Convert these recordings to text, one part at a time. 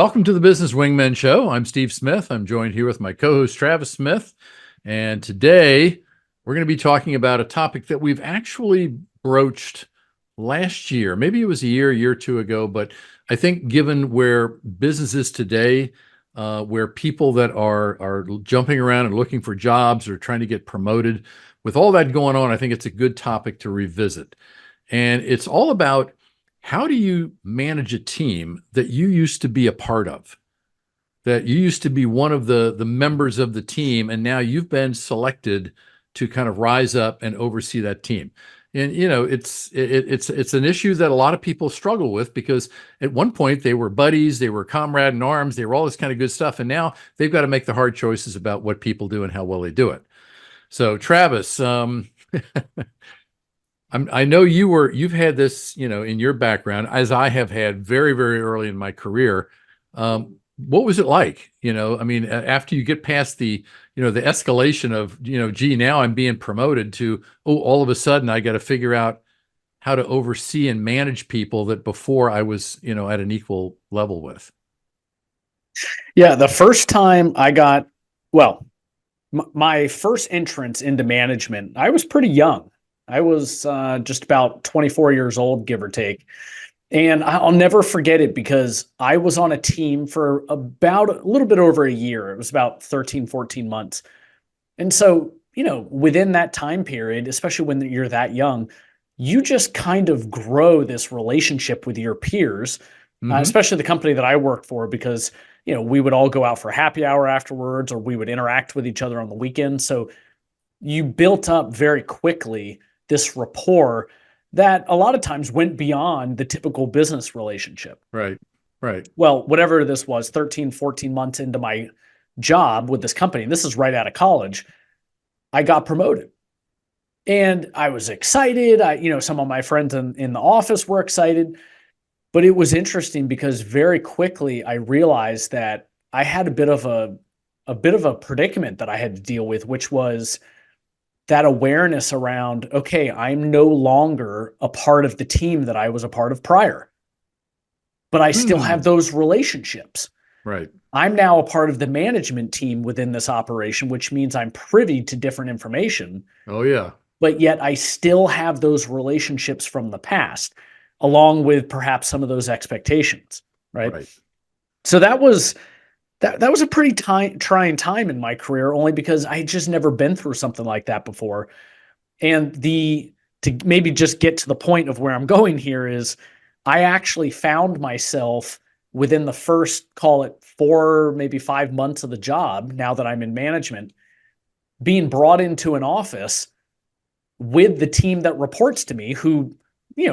Welcome to the Business Wingmen Show. I'm Steve Smith. I'm joined here with my co-host Travis Smith. And today we're going to be talking about a topic that we've actually broached last year. Maybe it was a year or two ago, but I think given where business is today, where people that are jumping around and looking for jobs or trying to get promoted, with all that going on, I think it's a good topic to revisit. And it's all about, how do you manage a team that you used to be a part of, that you used to be one of the members of the team, and now you've been selected to kind of rise up and oversee that team? And it's an issue that a lot of people struggle with, because at one point they were buddies, they were comrade in arms, they were all this kind of good stuff, and now they've got to make the hard choices about what people do and how well they do it. So Travis, I know you've had this, in your background, as I have had very, very early in my career. What was it like? I mean, after you get past the escalation of, gee, now I'm being promoted to, oh, all of a sudden I got to figure out how to oversee and manage people that before I was, at an equal level with. Yeah, the first time my first entrance into management, I was pretty young. I was just about 24 years old, give or take. And I'll never forget it, because I was on a team for about a little bit over a year. It was about 13, 14 months. And so, within that time period, especially when you're that young, you just kind of grow this relationship with your peers, especially the company that I worked for, because, we would all go out for happy hour afterwards, or we would interact with each other on the weekend. So you built up very quickly this rapport that a lot of times went beyond the typical business relationship. Right. Well, whatever this was, 13, 14 months into my job with this company, this is right out of college, I got promoted. And I was excited. Some of my friends in the office were excited. But it was interesting, because very quickly I realized that I had a bit of a predicament that I had to deal with, which was that awareness around, okay, I'm no longer a part of the team that I was a part of prior, but I still have those relationships. Right. I'm now a part of the management team within this operation, which means I'm privy to different information. Oh, yeah. But yet I still have those relationships from the past, along with perhaps some of those expectations. Right. So that was a pretty trying time in my career, only because I had just never been through something like that before. And to maybe just get to the point of where I'm going here is, I actually found myself within the first, call it 4, maybe 5 months of the job, now that I'm in management, being brought into an office with the team that reports to me, who,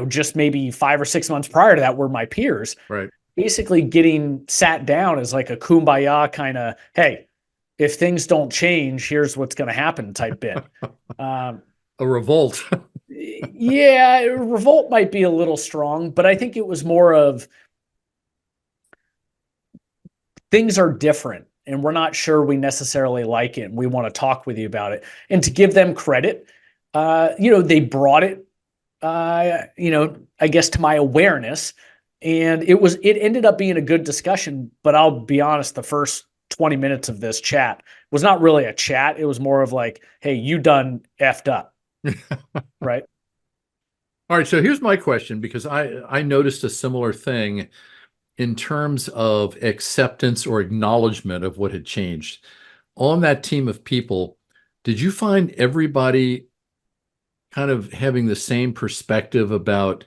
just maybe 5 or 6 months prior to that were my peers. Right. Basically getting sat down as like a kumbaya kind of, hey, if things don't change, here's what's going to happen type bit. A revolt. Yeah, revolt might be a little strong, but I think it was more of, things are different and we're not sure we necessarily like it, and we want to talk with you about it. And to give them credit, they brought it, I guess, to my awareness. And it ended up being a good discussion, but I'll be honest, the first 20 minutes of this chat was not really a chat. It was more of like, hey, you done effed up. Right. All right. So here's my question, because I noticed a similar thing in terms of acceptance or acknowledgement of what had changed. On that team of people, did you find everybody kind of having the same perspective about,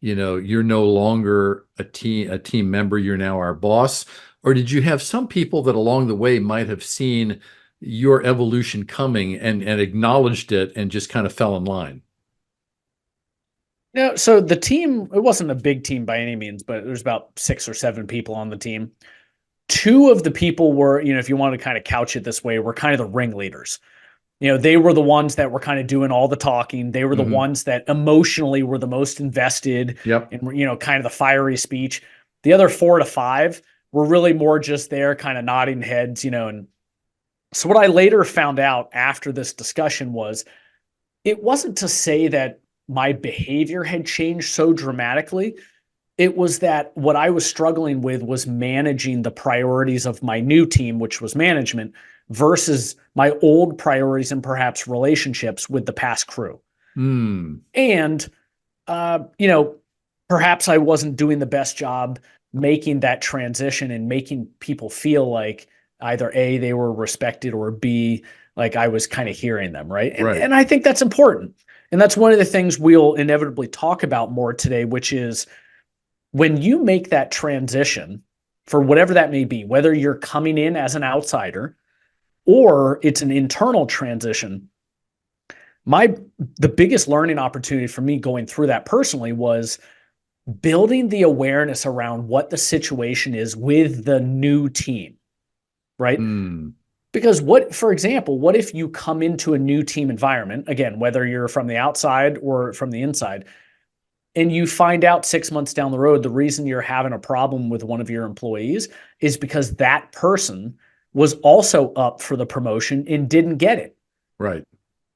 you're no longer a team member, you're now our boss? Or did you have some people that along the way might have seen your evolution coming and acknowledged it and just kind of fell in line? No, so the team, it wasn't a big team by any means, but there's about 6 or 7 people on the team. 2 of the people were, if you want to kind of couch it this way, were kind of the ringleaders. They were the ones that were kind of doing all the talking. They were the ones that emotionally were the most invested. Yep. And, kind of the fiery speech. The other 4 to 5 were really more just there, kind of nodding heads, and so what I later found out after this discussion was, it wasn't to say that my behavior had changed so dramatically. It was that what I was struggling with was managing the priorities of my new team, which was management, versus my old priorities and perhaps relationships with the past crew. Hmm. And, you know, perhaps I wasn't doing the best job making that transition and making people feel like either A, they were respected, or B, like I was kind of hearing them. Right. Right. And I think that's important. And that's one of the things we'll inevitably talk about more today, which is when you make that transition for whatever that may be, whether you're coming in as an outsider or it's an internal transition, my the biggest learning opportunity for me going through that personally was building the awareness around what the situation is with the new team, right? Hmm. Because what, for example, what if you come into a new team environment, again, whether you're from the outside or from the inside, and you find out 6 months down the road the reason you're having a problem with one of your employees is because that person was also up for the promotion and didn't get it, Right.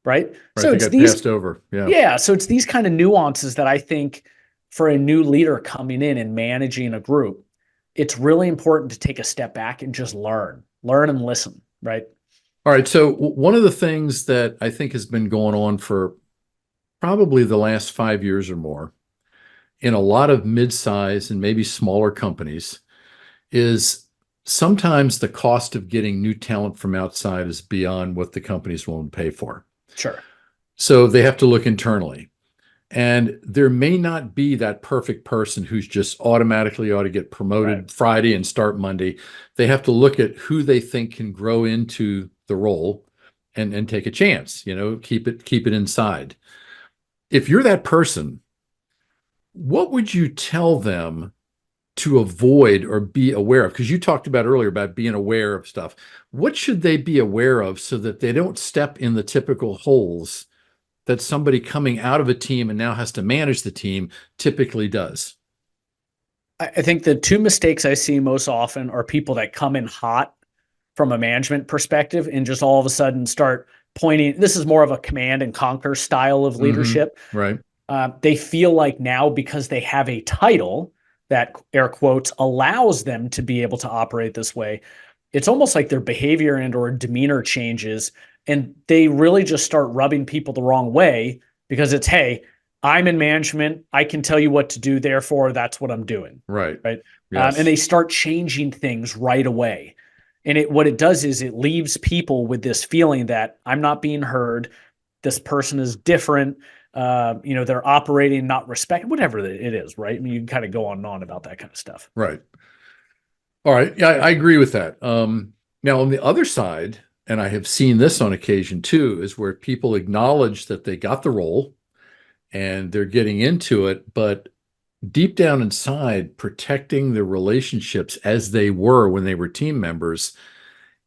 right? Right. So They it's got these passed over. Yeah. Yeah, so it's these kind of nuances that I think for a new leader coming in and managing a group, it's really important to take a step back and just learn and listen, right? All right. So one of the things that I think has been going on for probably the last 5 years or more in a lot of mid-size and maybe smaller companies is sometimes the cost of getting new talent from outside is beyond what the company's willing to pay for. Sure. So they have to look internally. And there may not be that perfect person who's just automatically ought to get promoted Right. Friday and start Monday. They have to look at who they think can grow into the role and take a chance, keep it inside. If you're that person, what would you tell them to avoid or be aware of? Because you talked about earlier about being aware of stuff. What should they be aware of so that they don't step in the typical holes that somebody coming out of a team and now has to manage the team typically does? I think the two mistakes I see most often are people that come in hot from a management perspective and just all of a sudden start pointing. This is more of a command and conquer style of Mm-hmm. leadership. Right. They feel like now because they have a title that air quotes allows them to be able to operate this way, it's almost like their behavior and or demeanor changes, and they really just start rubbing people the wrong way because it's, hey, I'm in management, I can tell you what to do, therefore that's what I'm doing, Right. right? And Yes. they start changing things right away. And what it does is it leaves people with this feeling that I'm not being heard. This person is different. They're operating, not respect, whatever it is, right? I mean, you can kind of go on and on about that kind of stuff. Right. All right. Yeah, I agree with that. Now, on the other side, and I have seen this on occasion too, is where people acknowledge that they got the role and they're getting into it, but deep down inside, protecting the relationships as they were when they were team members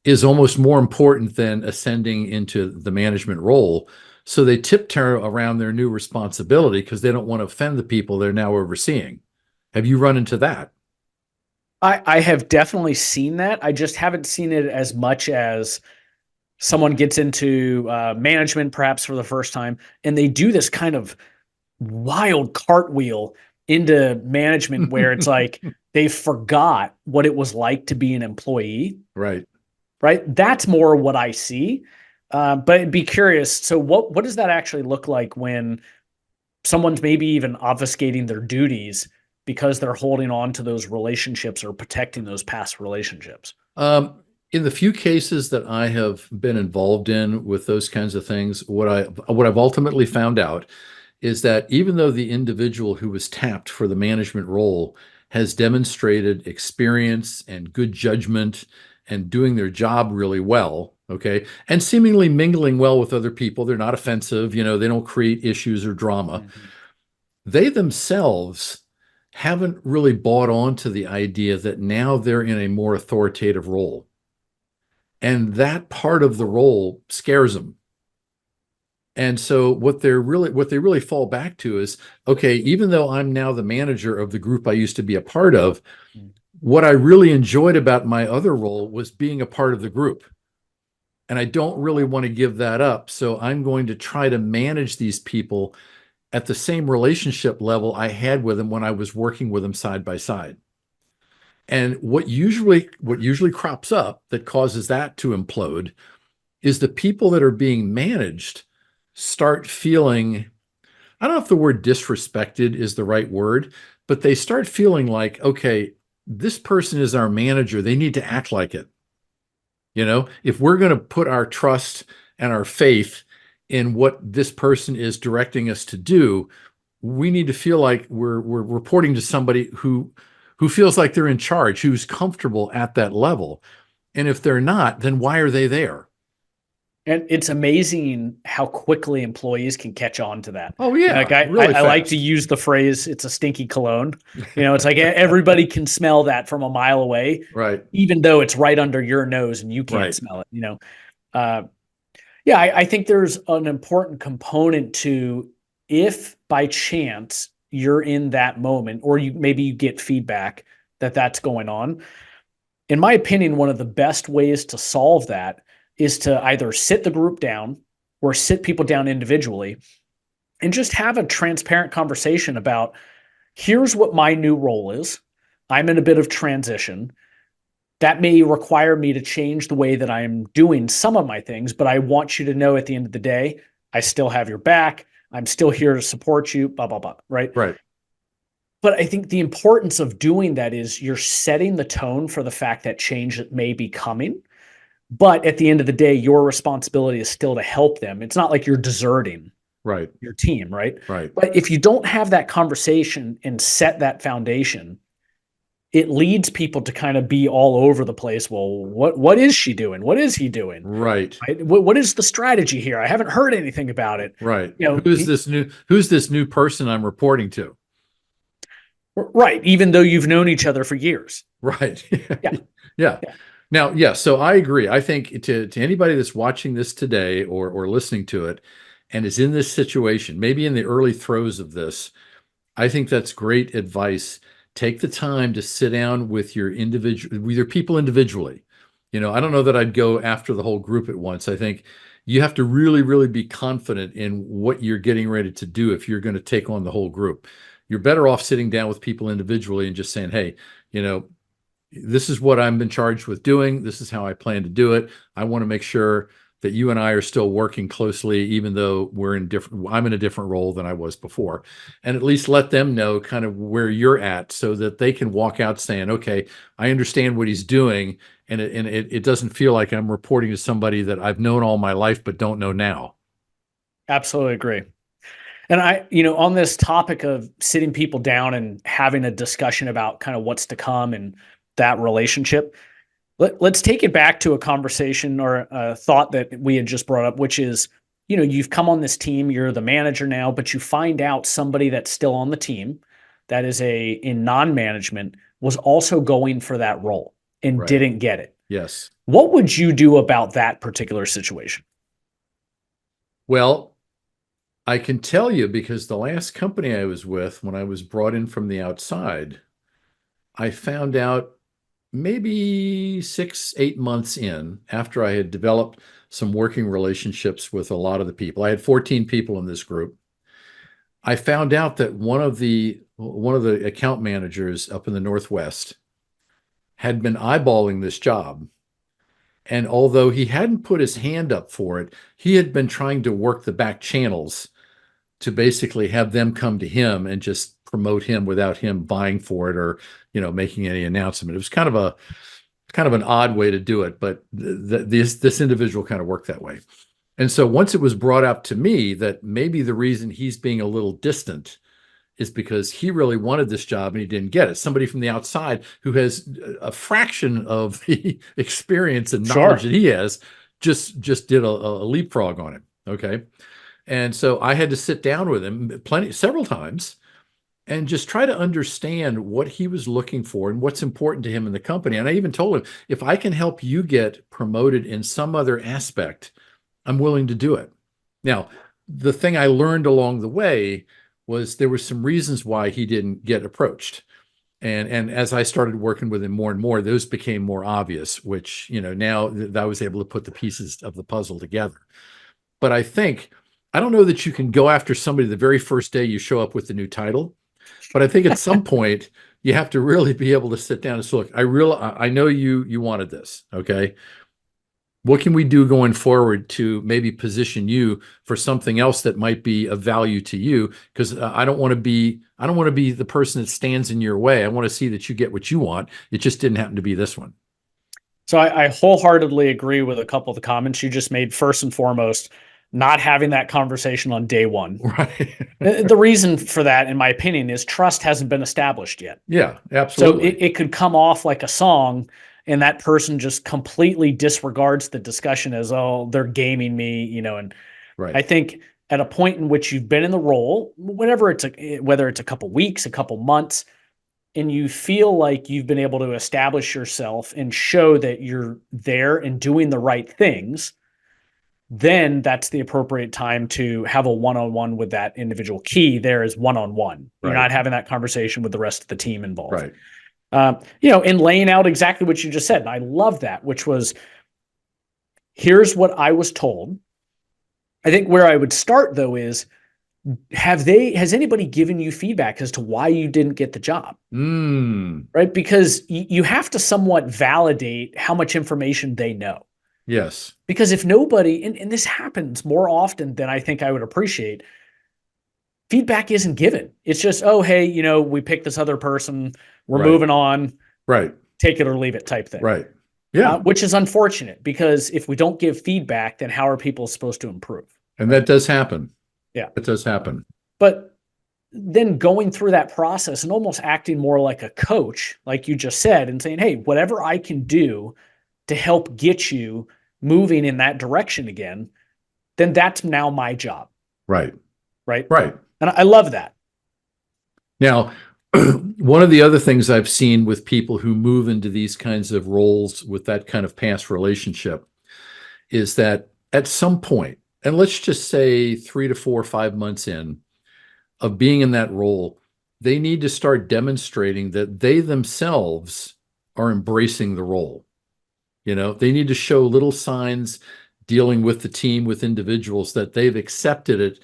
is almost more important than ascending into the management role. So they tiptoe around their new responsibility because they don't want to offend the people they're now overseeing. Have you run into that? I have definitely seen that. I just haven't seen it as much as someone gets into management perhaps for the first time and they do this kind of wild cartwheel into management where it's like they forgot what it was like to be an employee, Right. right? That's more what I see. But be curious. So what does that actually look like when someone's maybe even obfuscating their duties because they're holding on to those relationships or protecting those past relationships? In the few cases that I have been involved in with those kinds of things, what I've ultimately found out is that even though the individual who was tapped for the management role has demonstrated experience and good judgment and doing their job really well, okay, and seemingly mingling well with other people, they're not offensive, they don't create issues or drama. Mm-hmm. They themselves haven't really bought on to the idea that now they're in a more authoritative role. And that part of the role scares them. And so what they really fall back to is, okay, even though I'm now the manager of the group I used to be a part of, what I really enjoyed about my other role was being a part of the group. And I don't really want to give that up. So I'm going to try to manage these people at the same relationship level I had with them when I was working with them side by side. And what usually crops up that causes that to implode is the people that are being managed start feeling, I don't know if the word disrespected is the right word, but they start feeling like, okay, this person is our manager. They need to act like it. If we're going to put our trust and our faith in what this person is directing us to do, we need to feel like we're reporting to somebody who feels like they're in charge, who's comfortable at that level. And if they're not, then why are they there? And it's amazing how quickly employees can catch on to that. Oh Like yeah, really I like to fast. use the phrase, it's a stinky cologne. It's like everybody can smell that from a mile away, Right, even though it's right under your nose and you can't right, smell it. Uh, yeah, I think there's an important component to, if by chance you're in that moment, or maybe you get feedback that that's going on. In my opinion, one of the best ways to solve that is to either sit the group down or sit people down individually and just have a transparent conversation about, here's what my new role is. I'm in a bit of transition. That may require me to change the way that I'm doing some of my things, but I want you to know at the end of the day, I still have your back. I'm still here to support you, blah, blah, blah. Right. right, But I think the importance of doing that is you're setting the tone for the fact that change may be coming. But at the end of the day, your responsibility is still to help them. It's not like you're deserting right, your team, right? right. But if you don't have that conversation and set that foundation, it leads people to kind of be all over the place. Well, what is she doing? What is he doing? Right. Right? What is the strategy here? I haven't heard anything about it. Right. You know, Who's this new person I'm reporting to? right? Even though you've known each other for years. Right. Yeah, Yeah. yeah, Now, yeah, so I agree. I think to anybody that's watching this today or listening to it and is in this situation, maybe in the early throes of this, I think that's great advice. Take the time to sit down with your people individually. I don't know that I'd go after the whole group at once. I think you have to really, really be confident in what you're getting ready to do if you're going to take on the whole group. You're better off sitting down with people individually and just saying, hey, you know, this is what I've been charged with doing. This is how I plan to do it. I want to make sure that you and I are still working closely, even though I'm in a different role than I was before. And at least let them know kind of where you're at so that they can walk out saying, okay, I understand what he's doing. And it doesn't feel like I'm reporting to somebody that I've known all my life, but don't know now. absolutely agree. And on this topic of sitting people down and having a discussion about kind of what's to come and that relationship, let's take it back to a conversation or a thought that we had just brought up, which is, you've come on this team, you're the manager now, but you find out somebody that's still on the team that is in non-management was also going for that role and Right. didn't get it. Yes. What would you do about that particular situation? Well, I can tell you because the last company I was with, when I was brought in from the outside, I found out maybe 6, 8 months in after I had developed some working relationships with a lot of the people. I had 14 people in this group. I found out that one of the account managers up in the Northwest had been eyeballing this job. And although he hadn't put his hand up for it, he had been trying to work the back channels to basically have them come to him and just promote him without him buying for it or making any announcement. It was kind of an odd way to do it, but this individual kind of worked that way. And so once it was brought up to me that maybe the reason he's being a little distant is because he really wanted this job and he didn't get it. Somebody from the outside who has a fraction of the experience and knowledge Sure. that he has just did a leapfrog on him. Okay. And so I had to sit down with him several times and just try to understand what he was looking for and what's important to him in the company. And I even told him, if I can help you get promoted in some other aspect, I'm willing to do it. Now, the thing I learned along the way was there were some reasons why he didn't get approached. And as I started working with him more and more, those became more obvious, which, now I was able to put the pieces of the puzzle together. But I think I don't know that you can go after somebody the very first day you show up with the new title, but I think at some point you have to really be able to sit down and say, look, I know you wanted this. Okay. What can we do going forward to maybe position you for something else that might be of value to you? Because I don't want to be the person that stands in your way. I want to see that you get what you want. It just didn't happen to be this one. So I wholeheartedly agree with a couple of the comments you just made. First and foremost, not having that conversation on day one. Right. The reason for that, in my opinion, is trust hasn't been established yet. Yeah, So absolutely. it could come off like a song, and that person just completely disregards the discussion as, oh, they're gaming me, and I Right. think at a point in which you've been in the role, whether it's a couple weeks, a couple months, and you feel like you've been able to establish yourself and show that you're there and doing the right things, then that's the appropriate time to have a one-on-one with that individual. Key there is one-on-one. You're Right. not having that conversation with the rest of the team involved. Right. And laying out exactly what you just said. And I love that, which was, here's what I was told. I think where I would start though is, has anybody given you feedback as to why you didn't get the job? Right? Because you have to somewhat validate how much information they know. Yes. Because if nobody, and this happens more often than I think I would appreciate, feedback isn't given. It's just, oh, hey, we picked this other person. We're Right. moving on. Right. Take it or leave it type thing. Right. Yeah. Which is unfortunate, because if we don't give feedback, then how are people supposed to improve? And that does happen. Yeah. It does happen. But then going through that process and almost acting more like a coach, like you just said, and saying, hey, whatever I can do to help get you moving in that direction again, then that's now my job. Right. Right. Right. And I love that. Now, one of the other things I've seen with people who move into these kinds of roles with that kind of past relationship is that at some point, and let's just say 3 to 4 or 5 months in of being in that role, they need to start demonstrating that they themselves are embracing the role. They need to show little signs dealing with the team, with individuals, that they've accepted it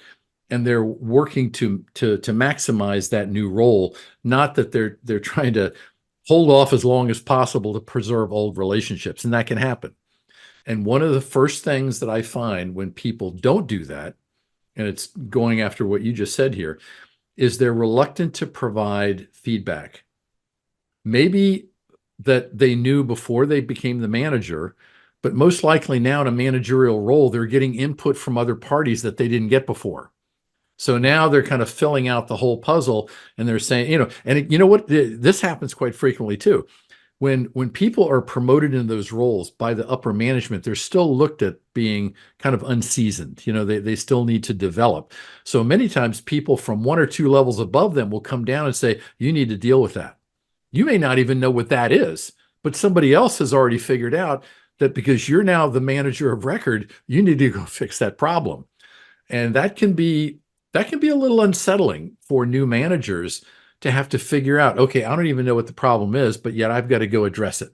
and they're working to maximize that new role, not that they're trying to hold off as long as possible to preserve old relationships. And that can happen. And one of the first things that I find when people don't do that, and it's going after what you just said here, is they're reluctant to provide feedback. Maybe that they knew before they became the manager, but most likely now in a managerial role, they're getting input from other parties that they didn't get before. So now they're kind of filling out the whole puzzle, and they're saying, and you know what? This happens quite frequently too. When people are promoted in those roles by the upper management, they're still looked at being kind of unseasoned. They still need to develop. So many times people from 1 or 2 levels above them will come down and say, you need to deal with that. You may not even know what that is, but somebody else has already figured out that because you're now the manager of record, you need to go fix that problem. And that can be a little unsettling for new managers to have to figure out, okay, I don't even know what the problem is, but yet I've got to go address it.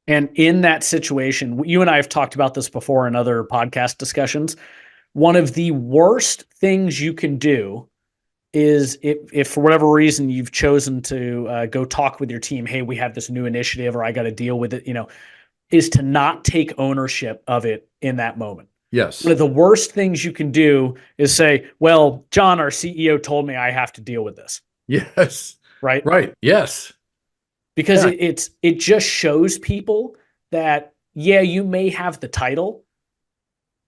And in that situation, you and I have talked about this before in other podcast discussions. One of the worst things you can do is, if for whatever reason you've chosen to go talk with your team, hey, we have this new initiative, or I got to deal with it, is to not take ownership of it in that moment. Yes. One of the worst things you can do is say, well, John, our CEO, told me I have to deal with this. Yes. Right. Right. Yes. Because it just shows people that, yeah, you may have the title,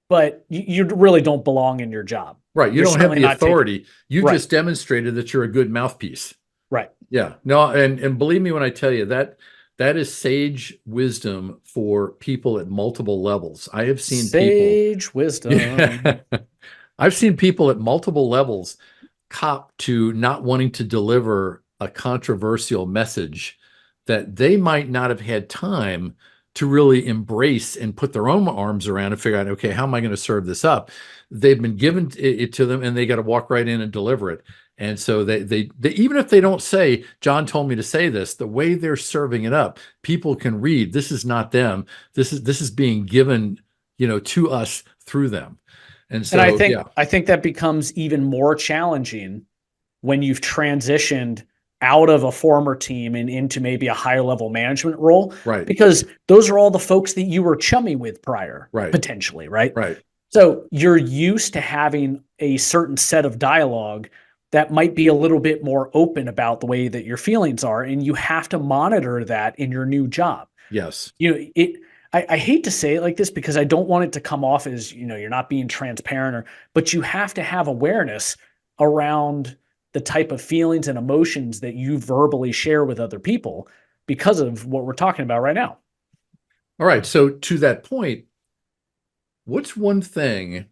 but you really don't belong in your job. Right. You You're don't have certainly the not taking- authority. You Right. just demonstrated that you're a good mouthpiece. Right. Yeah. No, and believe me when I tell you that is sage wisdom for people at multiple levels. I have seen Sage wisdom. Yeah. I've seen people at multiple levels cop to not wanting to deliver a controversial message that they might not have had time to really embrace and put their own arms around and figure out, okay, how am I going to serve this up? They've been given it to them and they got to walk right in and deliver it. And so they even if they don't say, John told me to say this, the way they're serving it up, people can read, this is not them. This is being given, to us through them. And And I so, think yeah, I think that becomes even more challenging when you've transitioned out of a former team and into maybe a higher level management role, right, because those are all the folks that you were chummy with prior, right, potentially, right? right. So you're used to having a certain set of dialogue that might be a little bit more open about the way that your feelings are, and you have to monitor that in your new job. Yes. You know, I hate to say it like this because I don't want it to come off as, you're not being transparent, but you have to have awareness around the type of feelings and emotions that you verbally share with other people because of what we're talking about right now. All right. So to that point, what's one thing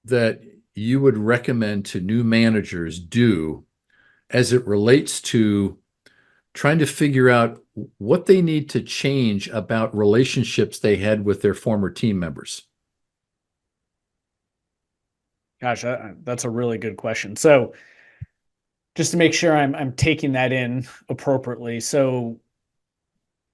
that you would recommend to new managers do as it relates to trying to figure out what they need to change about relationships they had with their former team members? Gosh, that's a really good question. So, just to make sure I'm taking that in appropriately. So,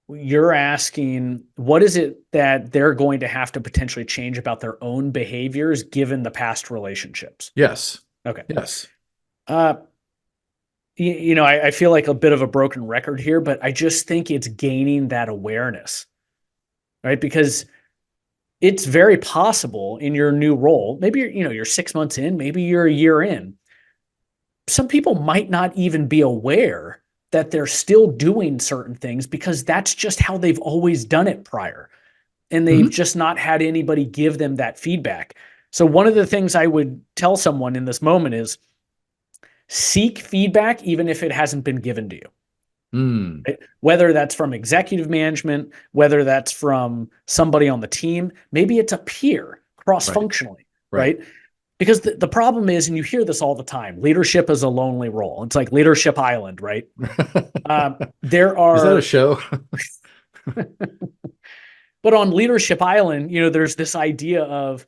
you're asking what is it that they're going to have to potentially change about their own behaviors given the past relationships? Yes. Okay. Yes. Uh, I feel like a bit of a broken record here, but I just think it's gaining that awareness, right? Because it's very possible in your new role, maybe you're 6 months in, maybe you're a year in. Some people might not even be aware that they're still doing certain things because that's just how they've always done it prior. And they've Mhm. just not had anybody give them that feedback. So, one of the things I would tell someone in this moment is seek feedback, even if it hasn't been given to you. Mm. Right? Whether that's from executive management, whether that's from somebody on the team, maybe it's a peer cross Right. functionally, Right. right? Because the problem is, and you hear this all the time, leadership is a lonely role. It's like Leadership Island, right? There Is that a are, show? but on Leadership Island, there's this idea of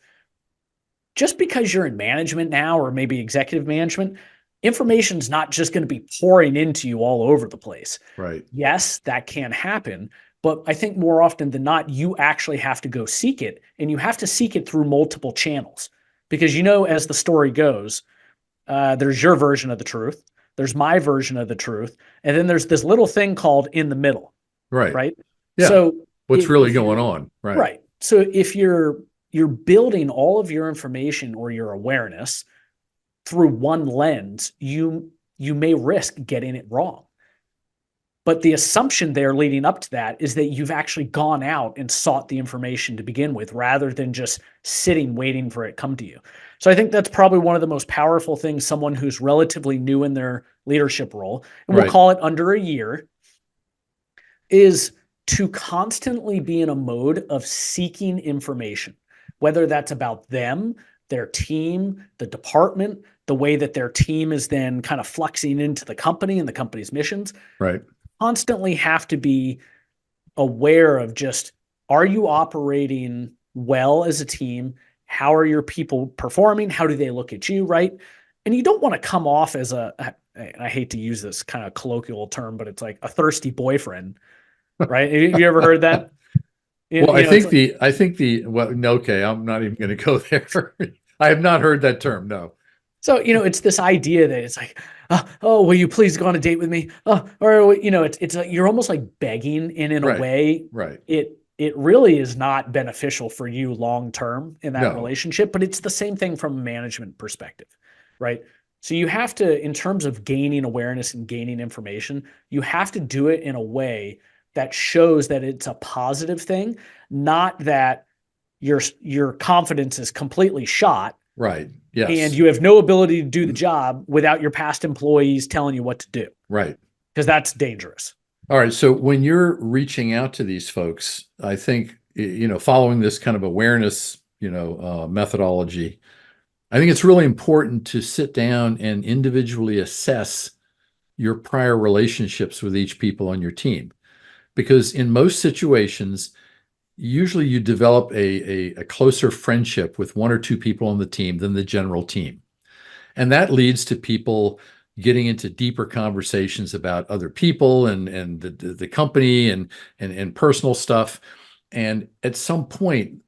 just because you're in management now or maybe executive management, information's not just going to be pouring into you all over the place. Right. Yes, that can happen, but I think more often than not, you actually have to go seek it, and you have to seek it through multiple channels. Because as the story goes, there's your version of the truth, there's my version of the truth, and then there's this little thing called in the middle, Right. right? Yeah. So What's really if going you're on? Right. right, so if you're building all of your information or your awareness through one lens, you may risk getting it wrong. But the assumption there leading up to that is that you've actually gone out and sought the information to begin with rather than just sitting waiting for it come to you. So I think that's probably one of the most powerful things someone who's relatively new in their leadership role, and we'll Right. call it under a year, is to constantly be in a mode of seeking information, whether that's about them, their team, the department, the way that their team is then kind of flexing into the company and the company's missions. Right. Constantly have to be aware of just, are you operating well as a team? How are your people performing? How do they look at you, right? And you don't want to come off as I hate to use this kind of colloquial term, but it's like a thirsty boyfriend, right? Have you ever heard that? Well, It's like, well, no, okay, I'm not even going to go there. I have not heard that term. No. so, it's this idea that it's like, oh, will you please go on a date with me? Or, it's like, you're almost like begging, and in a Right. way, Right. it really is not beneficial for you long term in that No. relationship, but it's the same thing from a management perspective, right? So you have to, in terms of gaining awareness and gaining information, you have to do it in a way that shows that it's a positive thing, not that your confidence is completely shot Right. and Yes. you have no ability to do the job without your past employees telling you what to do, Right. because that's dangerous. All right. So when you're reaching out to these folks, I think, following this kind of awareness, methodology, I think it's really important to sit down and individually assess your prior relationships with each people on your team. Because in most situations, usually you develop a closer friendship with one or two people on the team than the general team. And that leads to people getting into deeper conversations about other people and the company and personal stuff. And at some point,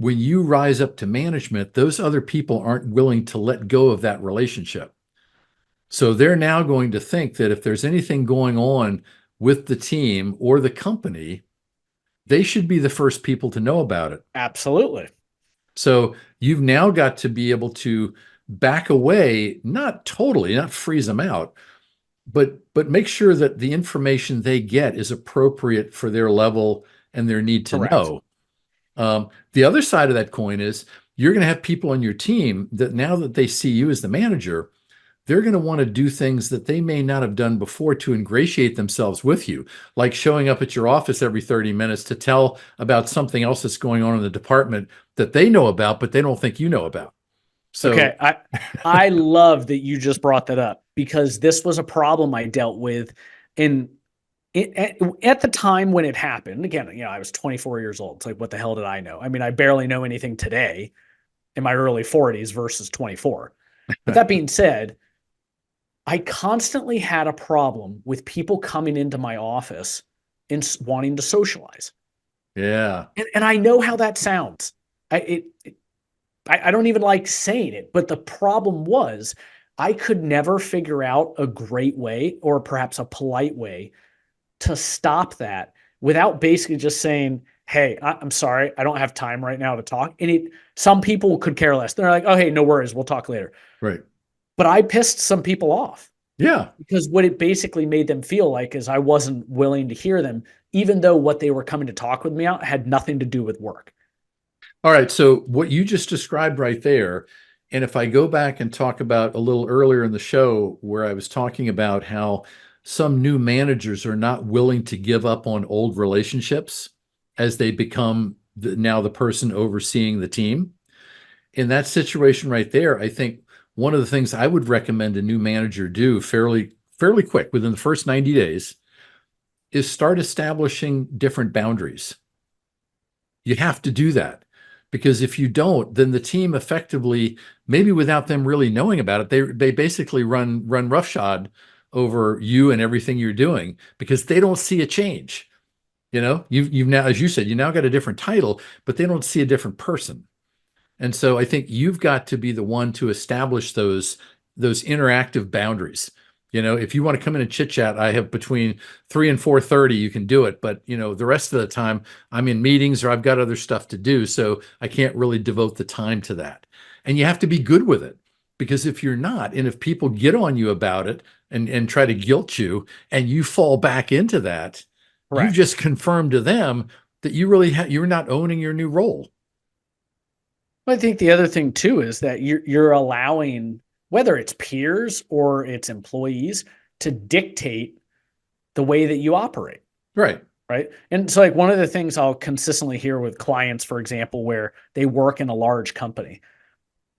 when you rise up to management, those other people aren't willing to let go of that relationship. So they're now going to think that if there's anything going on with the team or the company, they should be the first people to know about it. Absolutely. So you've now got to be able to back away, not totally, not freeze them out, but make sure that the information they get is appropriate for their level and their need to Correct. know. The other side of that coin is you're going to have people on your team that now that they see you as the manager, they're going to want to do things that they may not have done before to ingratiate themselves with you, like showing up at your office every 30 minutes to tell about something else that's going on in the department that they know about, but they don't think you know about. So, Okay. I love that you just brought that up because this was a problem I dealt with in at the time when it happened. Again, I was 24 years old. It's like, what the hell did I know? I mean, I barely know anything today in my early 40s versus 24. But that being said, I constantly had a problem with people coming into my office and wanting to socialize. yeah, And I know how that sounds. I don't even like saying it, but the problem was I could never figure out a great way or perhaps a polite way to stop that without basically just saying, "Hey, I'm sorry, I don't have time right now to talk." And some people could care less. They're like, "Oh, hey, no worries, we'll talk later." right. But I pissed some people off Yeah. because what it basically made them feel like is I wasn't willing to hear them, even though what they were coming to talk with me out had nothing to do with work. All right. So, what you just described right there, and if I go back and talk about a little earlier in the show where I was talking about how some new managers are not willing to give up on old relationships as they become now the person overseeing the team. In that situation right there, I think one of the things I would recommend a new manager do fairly quick within the first 90 days is start establishing different boundaries. You have to do that because if you don't, then the team effectively, maybe without them really knowing about it, they basically run roughshod over you and everything you're doing because they don't see a change. You've now, as you said, you now got a different title, but they don't see a different person. And so I think you've got to be the one to establish those interactive boundaries. If you want to come in and chit chat, I have between 3 and 4:30, you can do it. But the rest of the time I'm in meetings or I've got other stuff to do. So I can't really devote the time to that. And you have to be good with it. Because if you're not, and if people get on you about it and try to guilt you and you fall back into that, you've Correct. just confirmed to them that you're not owning your new role. I think the other thing too is that you're allowing whether it's peers or it's employees to dictate the way that you operate, Right. right? And so like one of the things I'll consistently hear with clients, for example, where they work in a large company,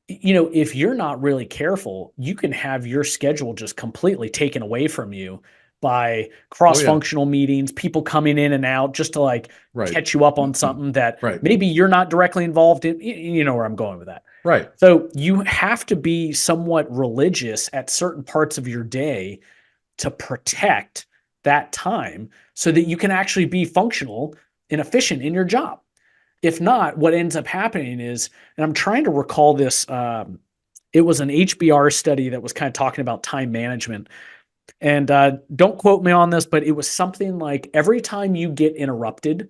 if you're not really careful, you can have your schedule just completely taken away from you by Oh yeah. cross-functional meetings, people coming in and out just to like Right. catch you up on something that Right. maybe you're not directly involved in. You know where I'm going with that. Right. So you have to be somewhat religious at certain parts of your day to protect that time so that you can actually be functional and efficient in your job. If not, what ends up happening is, and I'm trying to recall this, it was an HBR study that was kind of talking about time management. And don't quote me on this, but it was something like every time you get interrupted,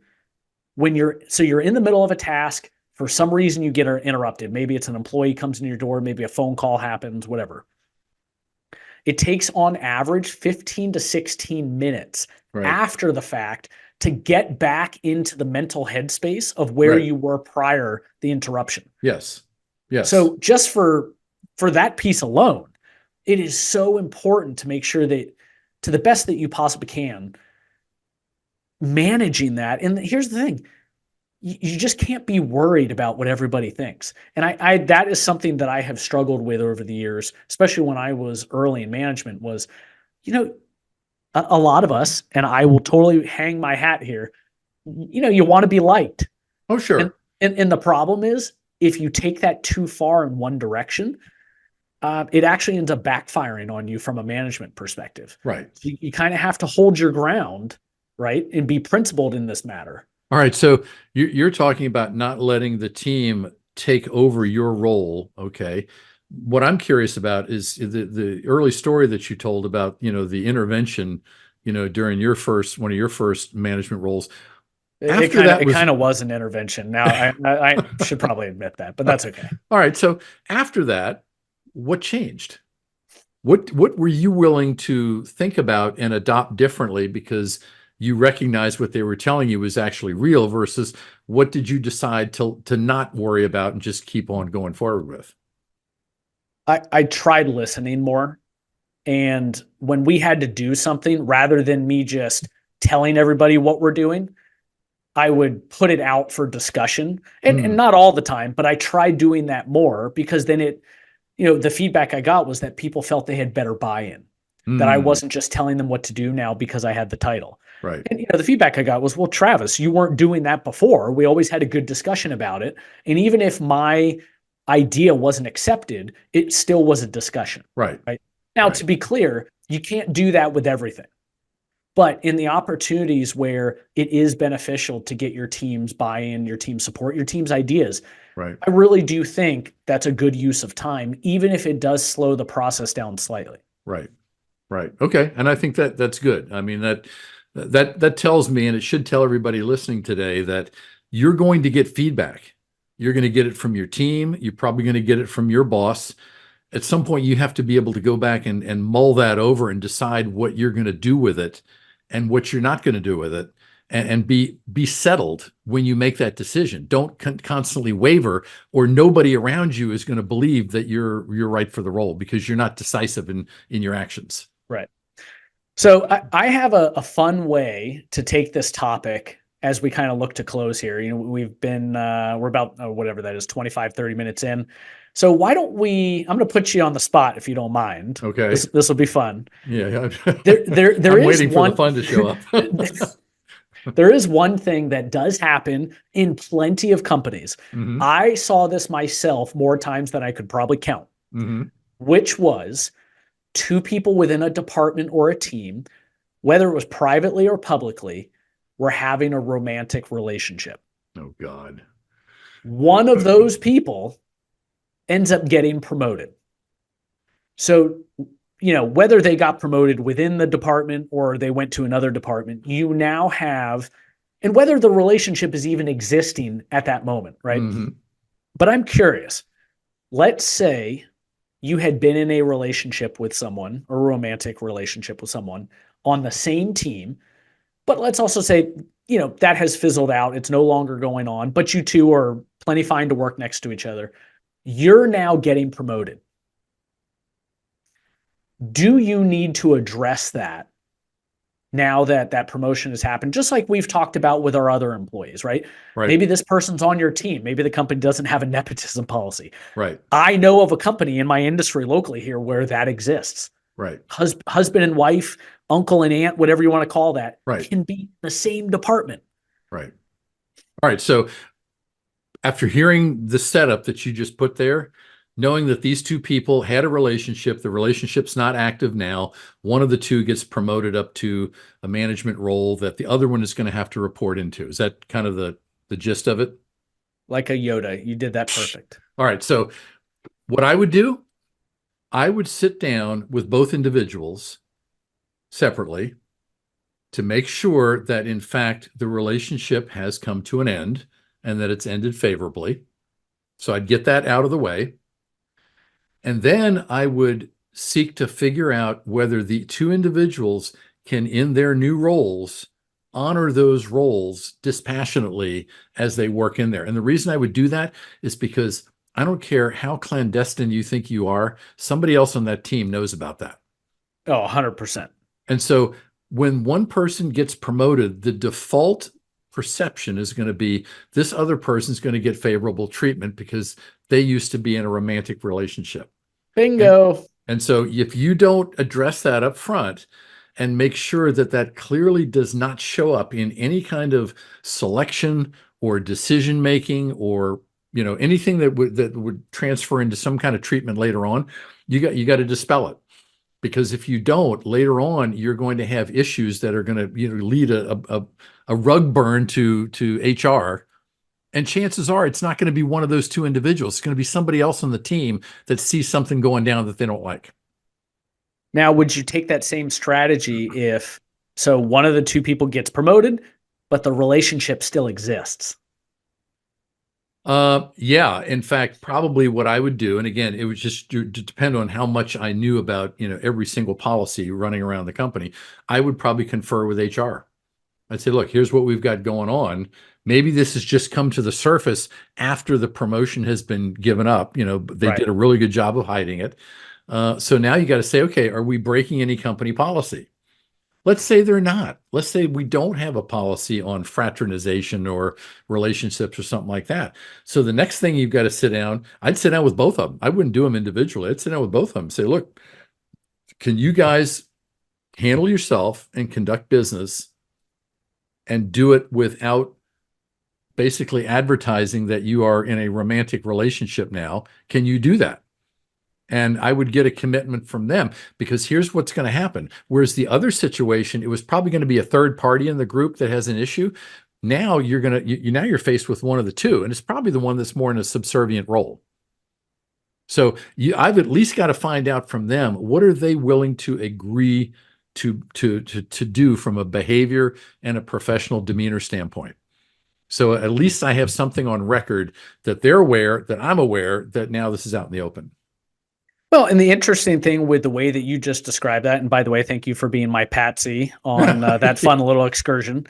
you're in the middle of a task, for some reason you get interrupted. Maybe it's an employee comes in your door, maybe a phone call happens, whatever. It takes on average 15 to 16 minutes Right. after the fact to get back into the mental headspace of where Right. you were prior the interruption. Yes. Yes. So just for that piece alone, it is so important to make sure that to the best that you possibly can, managing that. And here's the thing, you just can't be worried about what everybody thinks. And I that is something that I have struggled with over the years, especially when I was early in management was, you know, a lot of us, and I will totally hang my hat here, you want to be liked. Oh, And, sure. and the problem is if you take that too far in one direction, it actually ends up backfiring on you from a management perspective. Right. So you kind of have to hold your ground, right? And be principled in this matter. All right. So you're talking about not letting the team take over your role. Okay. What I'm curious about is the early story that you told about, the intervention, during one of your first management roles. It After kind of that it was kind of was an intervention. Now I should probably admit that, but that's okay. all right. So after that, what changed? What were you willing to think about and adopt differently because you recognized what they were telling you was actually real versus what did you decide to not worry about and just keep on going forward with? I tried listening more. And when we had to do something, rather than me just telling everybody what we're doing, I would put it out for discussion. And Mm, not all the time, but I tried doing that more because then the feedback I got was that people felt they had better buy-in, that I mm, wasn't just telling them what to do now because I had the title. right, And the feedback I got was, well, Travis, you weren't doing that before. We always had a good discussion about it. And even if my idea wasn't accepted, it still was a discussion. right, Right. Now, right, to be clear, you can't do that with everything. But in the opportunities where it is beneficial to get your team's buy-in, your team support, your team's ideas, right, I really do think that's a good use of time, even if it does slow the process down slightly. right. Right. Okay. And I think that that's good. I mean, that tells me, and it should tell everybody listening today that you're going to get feedback. You're going to get it from your team. You're probably going to get it from your boss. At some point, you have to be able to go back and mull that over and decide what you're going to do with it and what you're not going to do with it. And be settled when you make that decision. Don't constantly waver, or nobody around you is going to believe that you're right for the role because you're not decisive in your actions. Right. So I have a fun way to take this topic as we kind of look to close here. We've been, we're about whatever that is, 25, 30 minutes in. So why don't I'm going to put you on the spot if you don't mind. Okay. This will be fun. Yeah, There I'm is waiting for the one, fun to show up. there is one thing that does happen in plenty of companies. Hmm. I saw this myself more times than I could probably count, Hmm. which was two people within a department or a team, whether it was privately or publicly, were having a romantic relationship. Oh God. One of those people ends up getting promoted. So, whether they got promoted within the department or they went to another department, you now have, and whether the relationship is even existing at that moment, right? Hmm. But I'm curious. Let's say you had been in a relationship with someone, a romantic relationship with someone on the same team. But let's also say, that has fizzled out. It's no longer going on, but you two are plenty fine to work next to each other. You're now getting promoted. Do you need to address that now that that promotion has happened? Just like we've talked about with our other employees, right? Right. Maybe this person's on your team. Maybe the company doesn't have a nepotism policy. Right. I know of a company in my industry locally here where that exists. Right. Husband and wife, uncle and aunt, whatever you want to call that, Right. can be the same department. Right. All right. So after hearing the setup that you just put there, knowing that these two people had a relationship, the relationship's not active now, one of the two gets promoted up to a management role that the other one is going to have to report into. Is that kind of the gist of it? Like a Yoda. You did that perfect. All right. So what I would do, I would sit down with both individuals separately to make sure that, in fact, the relationship has come to an end and that it's ended favorably. So I'd get that out of the way. And then I would seek to figure out whether the two individuals can, in their new roles, honor those roles dispassionately as they work in there. And the reason I would do that is because I don't care how clandestine you think you are, somebody else on that team knows about that. Oh, 100%. And so when one person gets promoted, the default perception is going to be this other person's going to get favorable treatment because they used to be in a romantic relationship. And, Bingo. and so if you don't address that up front and make sure that that clearly does not show up in any kind of selection or decision making or anything that would transfer into some kind of treatment later on, you got to dispel it. because if you don't, later on, you're going to have issues that are going to, lead a rug burn to HR. And chances are it's not going to be one of those two individuals. It's going to be somebody else on the team that sees something going down that they don't like. Now, would you take that same strategy if so one of the two people gets promoted, but the relationship still exists? Yeah. In fact, probably what I would do, and again, it would just depend on how much I knew about, every single policy running around the company. I would probably confer with HR. I'd say, look, here's what we've got going on. Maybe this has just come to the surface after the promotion has been given up. They Right. did a really good job of hiding it. So now you got to say, okay, are we breaking any company policy? Let's say they're not. Let's say we don't have a policy on fraternization or relationships or something like that. So the next thing you've got to sit down, I'd sit down with both of them. I wouldn't do them individually. I'd sit down with both of them and say, look, can you guys handle yourself and conduct business and do it without basically advertising that you are in a romantic relationship now? Can you do that? And I would get a commitment from them, because here's what's going to happen. Whereas the other situation, it was probably going to be a third party in the group that has an issue. Now you're faced with one of the two, and it's probably the one that's more in a subservient role. So I've at least got to find out from them, what are they willing to agree to do from a behavior and a professional demeanor standpoint. So at least I have something on record that they're aware, that I'm aware, that now this is out in the open. Well, and the interesting thing with the way that you just described that, and by the way, thank you for being my patsy on that fun little excursion.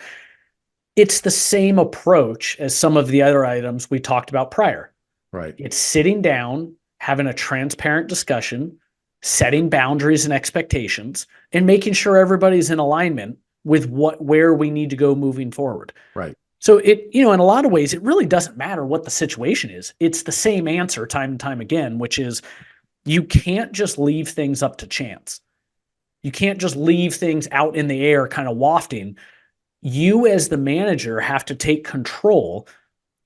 It's the same approach as some of the other items we talked about prior. Right. It's sitting down, having a transparent discussion, setting boundaries and expectations, and making sure everybody's in alignment with where we need to go moving forward. Right. So in a lot of ways, it really doesn't matter what the situation is. It's the same answer time and time again, which is you can't just leave things up to chance. You can't just leave things out in the air kind of wafting. You as the manager have to take control,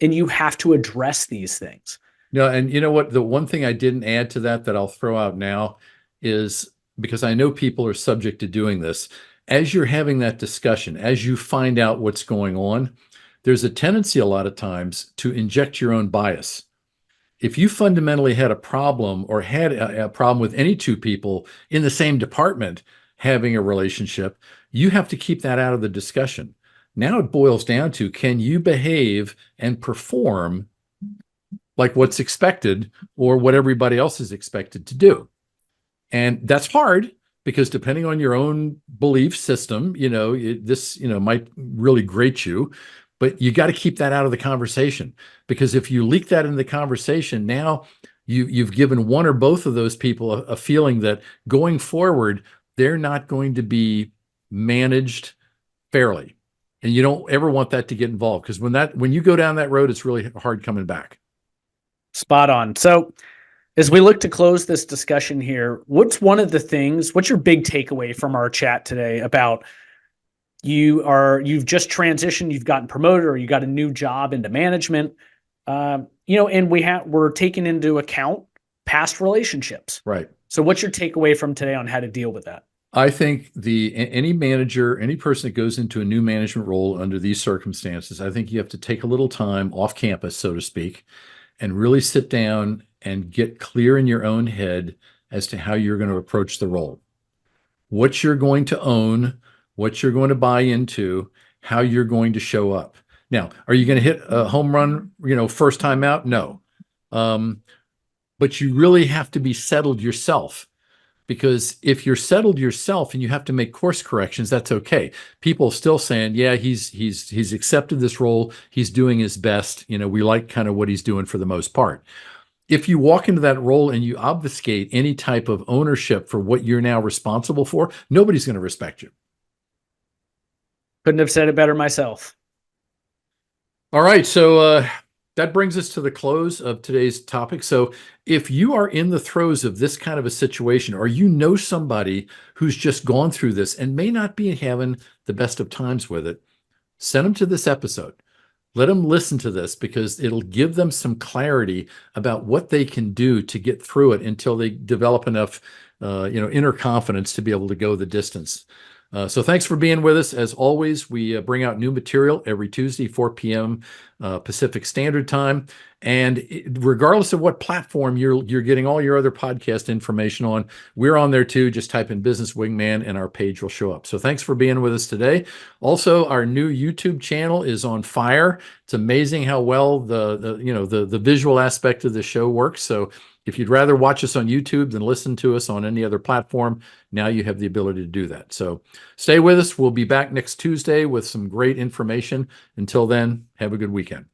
and you have to address these things. No, and you know what? The one thing I didn't add to that I'll throw out now is, because I know people are subject to doing this, as you're having that discussion, as you find out what's going on, there's a tendency a lot of times to inject your own bias. If you fundamentally had a problem, or had a problem with any two people in the same department having a relationship, you have to keep that out of the discussion. Now it boils down to, can you behave and perform like what's expected, or what everybody else is expected to do? And that's hard, because depending on your own belief system, this might really grate you. But you got to keep that out of the conversation, because if you leak that into the conversation, now you've given one or both of those people a feeling that going forward, they're not going to be managed fairly. And you don't ever want that to get involved, because when you go down that road, it's really hard coming back. Spot on. So as we look to close this discussion here, what's your big takeaway from our chat today about you've just transitioned, you've gotten promoted, or you got a new job into management, and we're taking into account past relationships. Right. So what's your takeaway from today on how to deal with that? I think any manager, any person that goes into a new management role under these circumstances, I think you have to take a little time off campus, so to speak, and really sit down and get clear in your own head as to how you're going to approach the role, what you're going to own, what you're going to buy into, how you're going to show up. Now, are you going to hit a home run, first time out? No. But you really have to be settled yourself, because if you're settled yourself and you have to make course corrections, that's okay. People still saying, yeah, he's accepted this role. He's doing his best. We like kind of what he's doing for the most part. If you walk into that role and you obfuscate any type of ownership for what you're now responsible for, nobody's going to respect you. Couldn't have said it better myself. All right. So that brings us to the close of today's topic. So if you are in the throes of this kind of a situation, or you know somebody who's just gone through this and may not be having the best of times with it, send them to this episode. Let them listen to this because it'll give them some clarity about what they can do to get through it until they develop enough, inner confidence to be able to go the distance. So thanks for being with us. As always, we bring out new material every Tuesday, 4 p.m. Pacific Standard Time. And regardless of what platform you're getting all your other podcast information on, we're on there too. Just type in Business Wingman and our page will show up. So thanks for being with us today. Also, our new YouTube channel is on fire. It's amazing how well the visual aspect of the show works. So if you'd rather watch us on YouTube than listen to us on any other platform, now you have the ability to do that. So stay with us. We'll be back next Tuesday with some great information. Until then, have a good weekend.